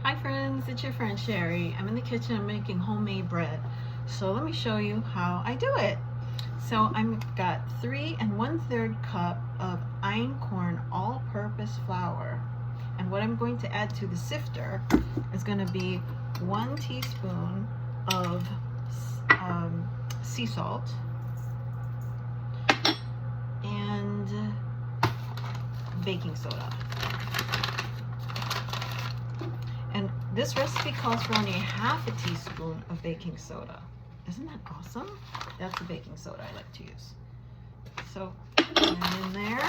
Hi friends, it's your friend Sherry. I'm in the kitchen, I'm making homemade bread. So let me show you how I do it. So I've got 3 1/3 cup of Einkorn all-purpose flour. And what I'm going to add to the sifter is going to be 1 teaspoon of sea salt and baking soda. And this recipe calls for only 1/2 teaspoon of baking soda. Isn't that awesome? That's the baking soda I like to use. So put it in there.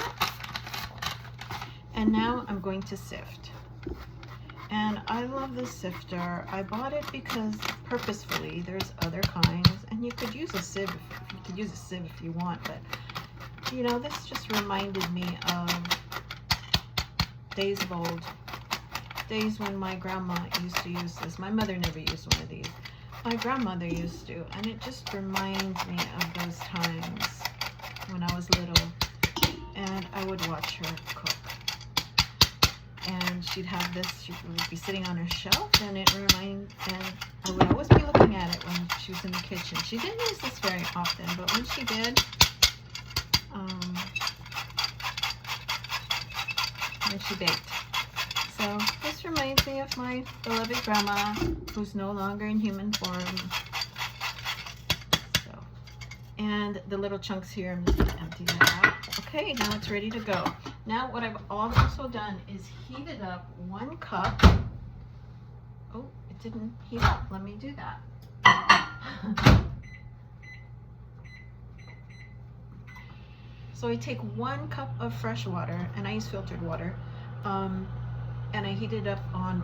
And now I'm going to sift. And I love this sifter. I bought it because purposefully, there's other kinds, and you could use a sieve. You could use a sieve if you want, but you know, this just reminded me of days of old. Days when my grandma used to use this. My mother never used one of these. My grandmother used to, and it just reminds me of those times when I was little and I would watch her cook. And she'd have this, she would be sitting on her shelf, and and I would always be looking at it when she was in the kitchen. She didn't use this very often, but when she did, when she baked. So this reminds me of my beloved grandma, who's no longer in human form. So, and the little chunks here, I'm just going to empty that out. Okay, now it's ready to go. Now what I've also done is heated up 1 cup. Oh, it didn't heat up. Let me do that. So I take 1 cup of fresh water, and I use filtered water. And I heat it up on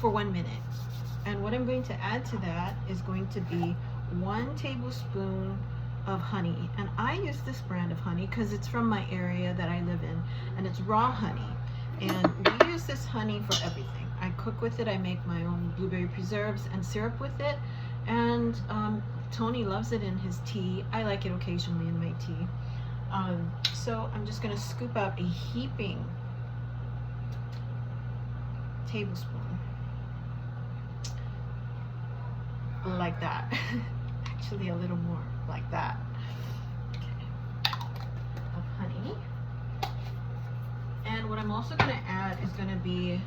for 1 minute. And what I'm going to add to that is going to be 1 tablespoon of honey. And I use this brand of honey because it's from my area that I live in, and it's raw honey. And we use this honey for everything. I cook with it. I make my own blueberry preserves and syrup with it. And Tony loves it in his tea. I like it occasionally in my tea. So I'm just going to scoop out a heaping tablespoon like that. Actually a little more like that. Okay. Of honey. And what I'm also going to add is going to be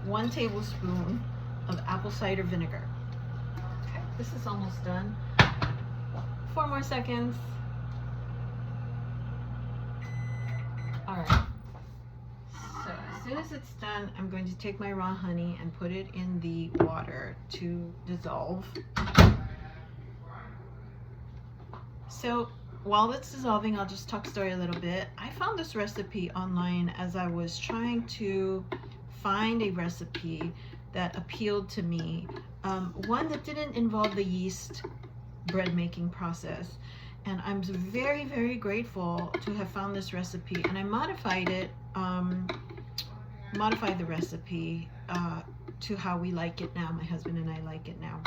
1 tablespoon of apple cider vinegar. Okay, this is almost done. 4 more seconds. All right. So as soon as it's done, I'm going to take my raw honey and put it in the water to dissolve. So while it's dissolving, I'll just talk story a little bit. I found this recipe online as I was trying to find a recipe that appealed to me. One that didn't involve the yeast bread making process. And I'm very, very grateful to have found this recipe, and I modified it, modified the recipe to how we like it now. My husband and I like it now.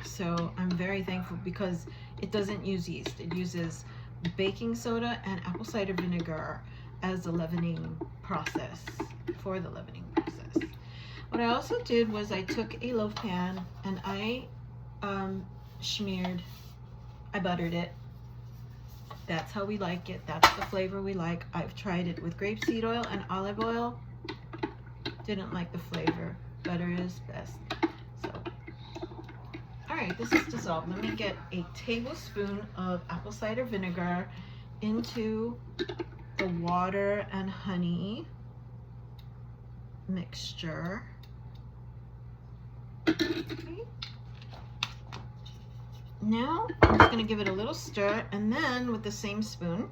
So I'm very thankful because it doesn't use yeast. It uses baking soda and apple cider vinegar as the leavening process, for the leavening process. What I also did was I took a loaf pan and I I buttered it. That's how we like it. That's the flavor we like. I've tried it with grapeseed oil and olive oil. Didn't like the flavor. Butter is best. So, all right, this is dissolved. Let me get a tablespoon of apple cider vinegar into the water and honey mixture. Okay. Now I'm just going to give it a little stir, and then with the same spoon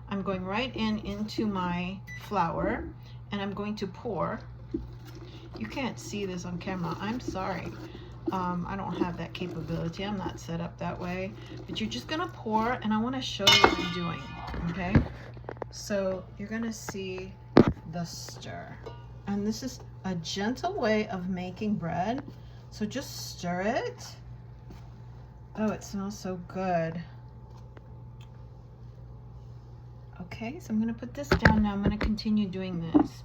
I'm going right into my flour, and I'm going to pour. You can't see this on camera, I'm sorry. I don't have that capability. I'm not set up that way, but you're just going to pour, and I want to show you what I'm doing. Okay, so you're going to see the stir, and this is a gentle way of making bread, so just stir it. Oh, it smells so good. Okay, so I'm going to put this down now. I'm going to continue doing this.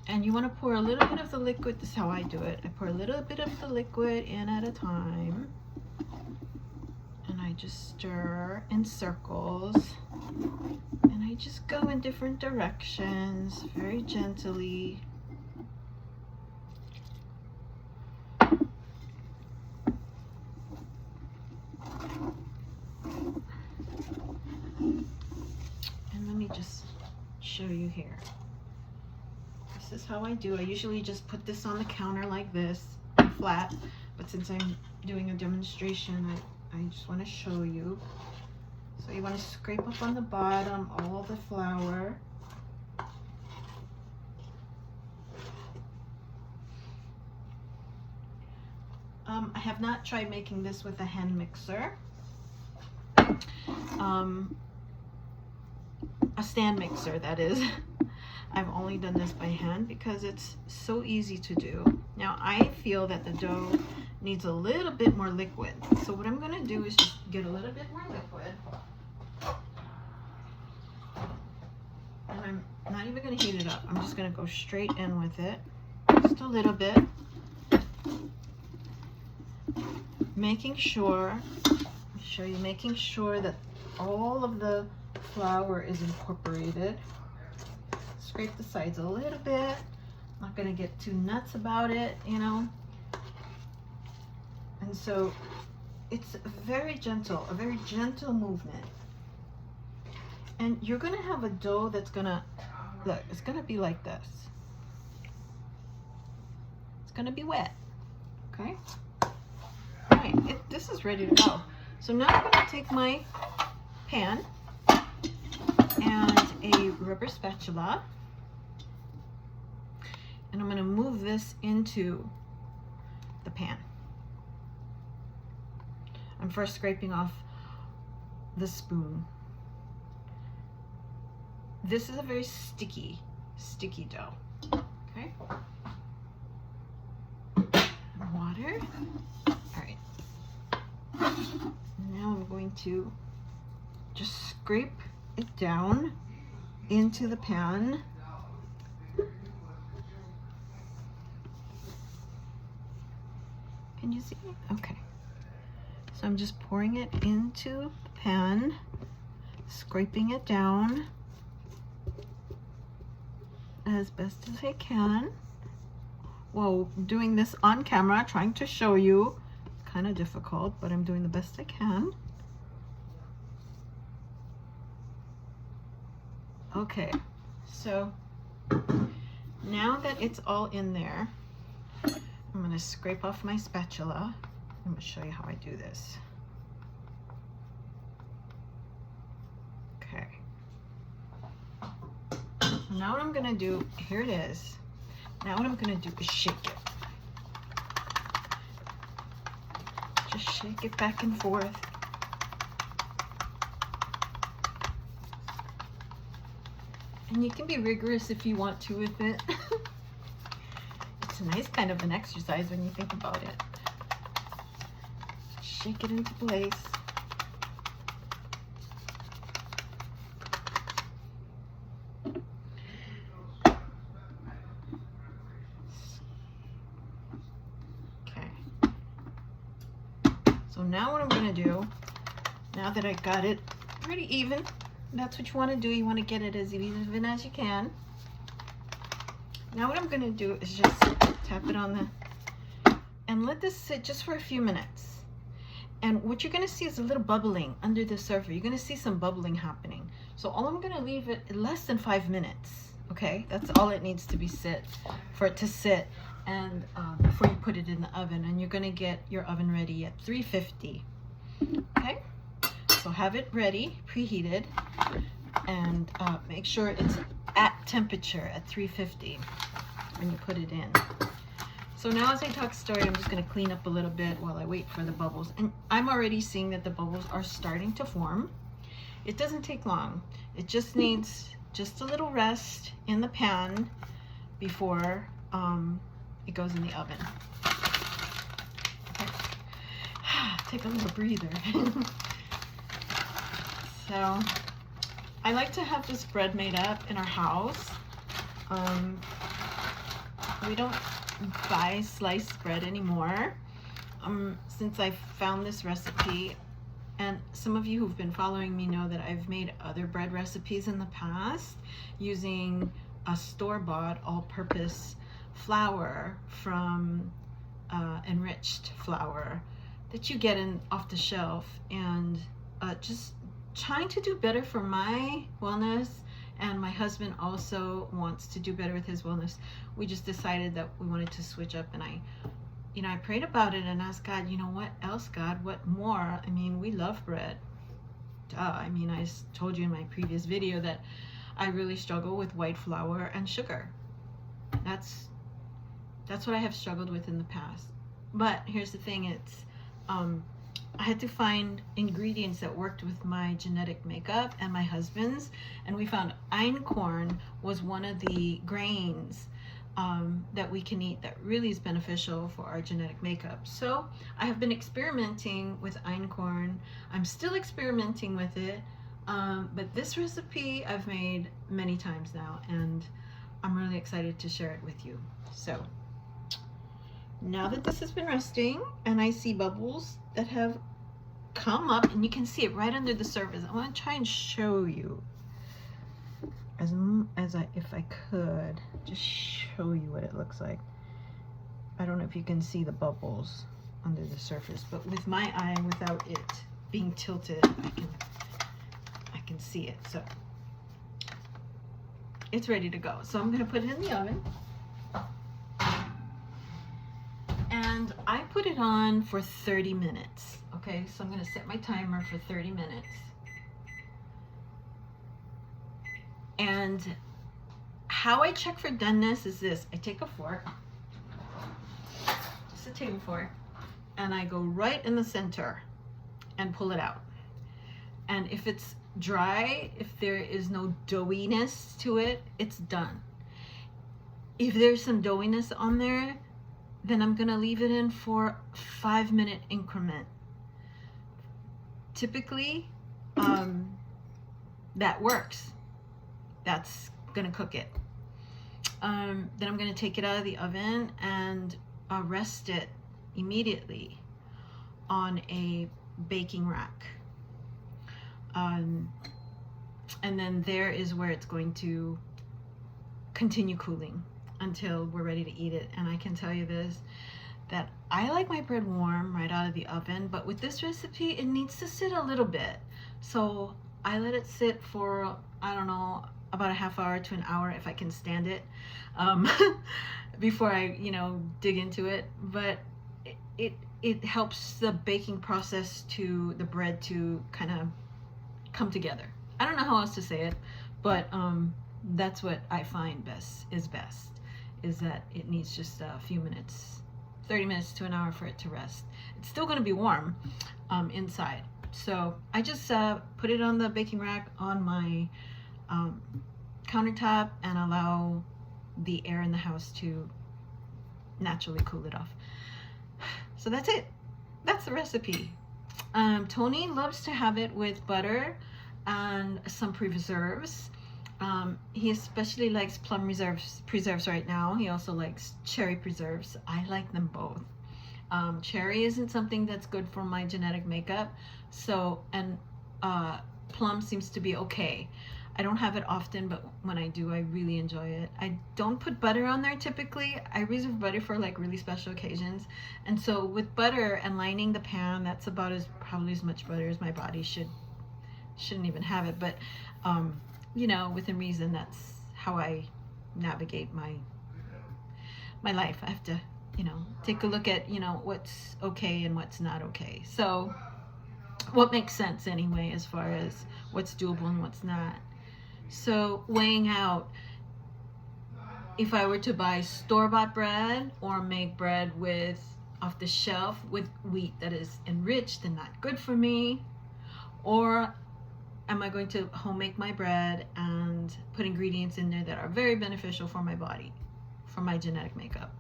And you want to pour a little bit of the liquid. This is how I do it. I pour a little bit of the liquid in at a time. And I just stir in circles. And I just go in different directions, very gently. And let me just show you here. This is how I do. I usually just put this on the counter like this, flat, but since I'm doing a demonstration, I just want to show you. So you want to scrape up on the bottom all the flour. I have not tried making this with a hand mixer. A stand mixer, that is. I've only done this by hand because it's so easy to do. Now I feel that the dough needs a little bit more liquid. So what I'm going to do is just get a little bit more liquid. And I'm not even going to heat it up. I'm just going to go straight in with it. Just a little bit. Making sure, I'll show you, making sure that all of the flour is incorporated. Scrape the sides a little bit. Not going to get too nuts about it, you know. And so it's a very gentle movement. And you're going to have a dough that's going to, look, it's going to be like this. It's going to be wet, okay? All right, this is ready to go. So now I'm going to take my pan and a rubber spatula. And I'm going to move this into the pan. I'm first scraping off the spoon. This is a very sticky dough. Okay. Water. All right. Now I'm going to just scrape it down into the pan. Can you see it? Okay. So I'm just pouring it into the pan, scraping it down as best as I can. Well, doing this on camera, trying to show you, kind of difficult, but I'm doing the best I can. Okay, so now that it's all in there, I'm going to scrape off my spatula. I'm going to show you how I do this. Okay. Now what I'm going to do, here it is. Now what I'm going to do is shake it. Just shake it back and forth. And you can be rigorous if you want to with it. It's a nice kind of an exercise when you think about it. Shake it into place. Okay. So now what I'm going to do, now that I got it pretty even, that's what you want to do. You want to get it as even as you can. Now what I'm going to do is just tap it on the, and let this sit just for a few minutes. And what you're going to see is a little bubbling under the surface. You're going to see some bubbling happening. So all I'm going to leave it less than 5 minutes. Okay, that's all it needs to be for it to sit, and before you put it in the oven. And you're going to get your oven ready at 350. Okay, so have it ready, preheated, and make sure it's at temperature at 350 when you put it in. So now as I talk story, I'm just going to clean up a little bit while I wait for the bubbles. And I'm already seeing that the bubbles are starting to form. It doesn't take long. It just needs just a little rest in the pan before it goes in the oven. Okay. Take a little breather. So I like to have this bread made up in our house. we don't buy sliced bread anymore. Since I found this recipe, and some of you who've been following me know that I've made other bread recipes in the past using a store-bought all-purpose flour from enriched flour that you get in off the shelf, and just trying to do better for my wellness, and my husband also wants to do better with his wellness. We just decided that we wanted to switch up, and I prayed about it and asked God, what else, God? What more? I mean, we love bread. Duh. I mean, I told you in my previous video that I really struggle with white flour and sugar. That's what I have struggled with in the past. But here's the thing, it's I had to find ingredients that worked with my genetic makeup and my husband's, and we found Einkorn was one of the grains that we can eat that really is beneficial for our genetic makeup. So I have been experimenting with Einkorn. I'm still experimenting with it, but this recipe I've made many times now, and I'm really excited to share it with you. So now that this has been resting and I see bubbles that have come up, and you can see it right under the surface, I want to try and show you if I could just show you what it looks like. I don't know if you can see the bubbles under the surface, but with my eye, without it being tilted, I can see it. So it's ready to go. So I'm going to put it in the oven, and I put it on for 30 minutes. Okay, so I'm going to set my timer for 30 minutes. And how I check for doneness is this. I take a fork, just a table fork, and I go right in the center and pull it out. And if it's dry, if there is no doughiness to it, it's done. If there's some doughiness on there, then I'm gonna leave it in for 5-minute increment. Typically, that works. That's gonna cook it. Then I'm gonna take it out of the oven and rest it immediately on a baking rack. And then there is where it's going to continue cooling until we're ready to eat it. And I can tell you this, that I like my bread warm right out of the oven, but with this recipe, it needs to sit a little bit. So I let it sit for, I don't know, about a half hour to an hour if I can stand it, before I, dig into it. But it helps the baking process to the bread to kind of come together. I don't know how else to say it, but that's what I find best, is that it needs just a few minutes, 30 minutes to an hour for it to rest. It's still going to be warm inside. So I just put it on the baking rack on my countertop and allow the air in the house to naturally cool it off. So that's it. That's the recipe. Tony loves to have it with butter and some preserves. He especially likes plum preserves right now. He also likes cherry preserves. I like them both. Cherry isn't something that's good for my genetic makeup, so, and plum seems to be okay. I don't have it often, but when I do, I really enjoy it. I don't put butter on there typically. I reserve butter for like really special occasions. And so with butter and lining the pan, that's about probably as much butter as my body shouldn't even have it. But within reason, that's how I navigate my life. I have to, take a look at, what's okay and what's not okay. So what makes sense anyway, as far as what's doable and what's not. So weighing out, if I were to buy store-bought bread or make bread off the shelf with wheat that is enriched and not good for me, or am I going to home make my bread and put ingredients in there that are very beneficial for my body, for my genetic makeup?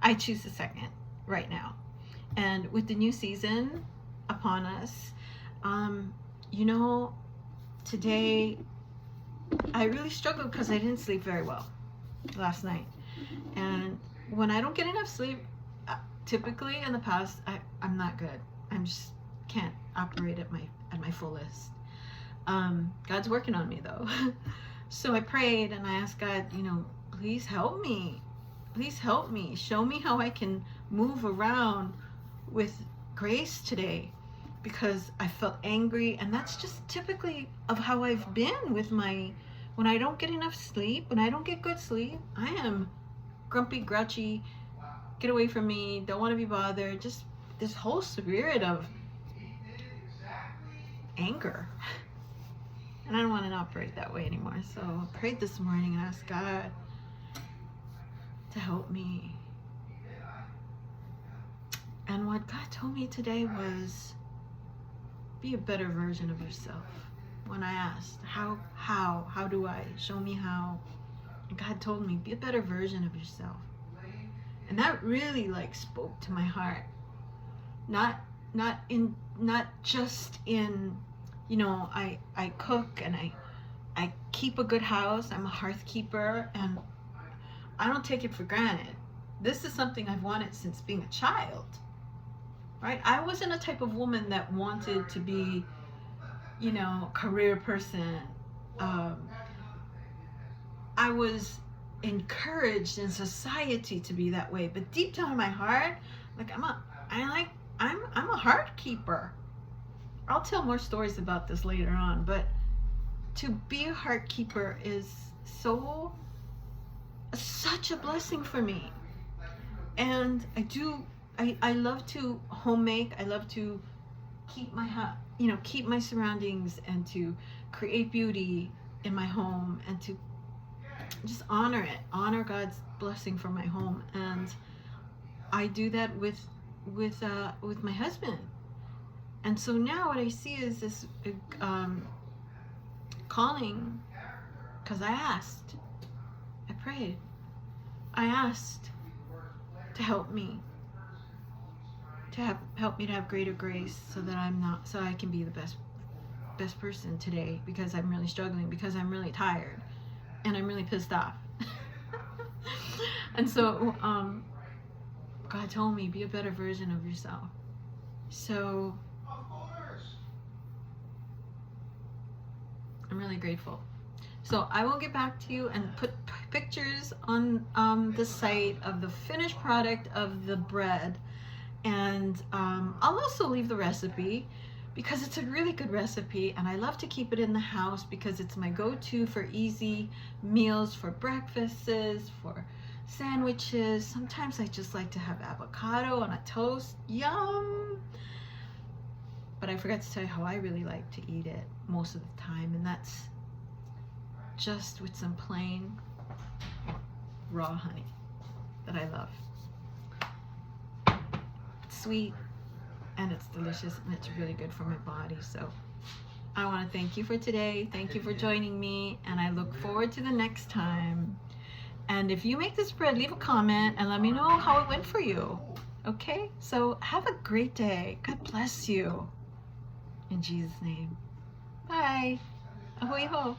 I choose the second right now. And with the new season upon us, today I really struggled because I didn't sleep very well last night. And when I don't get enough sleep, typically in the past, I'm not good. I'm just can't operate at my fullest. God's working on me though. So I prayed and I asked God, please help me. Please help me. Show me how I can move around with grace today, because I felt angry, and that's just typically of how I've been with when I don't get enough sleep, when I don't get good sleep, I am grumpy, grouchy, get away from me, don't want to be bothered, just this whole spirit of anger. And I don't want to operate that way anymore. So I prayed this morning and asked God to help me. And what God told me today was, be a better version of yourself. When I asked, how do I? Show me how. And God told me, be a better version of yourself. And that really spoke to my heart. Not just in, I cook and I keep a good house. I'm a hearth keeper, and I don't take it for granted. This is something I've wanted since being a child, right? I wasn't a type of woman that wanted to be, career person. I was encouraged in society to be that way, but deep down in my heart, I'm a heart keeper. I'll tell more stories about this later on, but to be a heart keeper is such a blessing for me. And I love to homemake. I love to keep keep my surroundings, and to create beauty in my home, and to just honor God's blessing for my home. And I do that with my husband. And so now what I see is this calling, because I prayed, I asked to help me, help me to have greater grace, so that I can be the best person today, because I'm really struggling, because I'm really tired, and I'm really pissed off. And so God told me, be a better version of yourself. So I'm really grateful. So I will get back to you and put pictures on the site of the finished product of the bread. And I'll also leave the recipe, because it's a really good recipe, and I love to keep it in the house because it's my go-to for easy meals, for breakfasts, for sandwiches. Sometimes I just like to have avocado on a toast. Yum! But I forgot to tell you how I really like to eat it most of the time, and that's just with some plain raw honey that I love. It's sweet and it's delicious, and it's really good for my body. So I want to thank you for today. Thank you for joining me, and I look forward to the next time. And if you make this bread, leave a comment and let me know how it went for you. Okay? So have a great day. God bless you. In Jesus' name. Bye. Ahoy ho.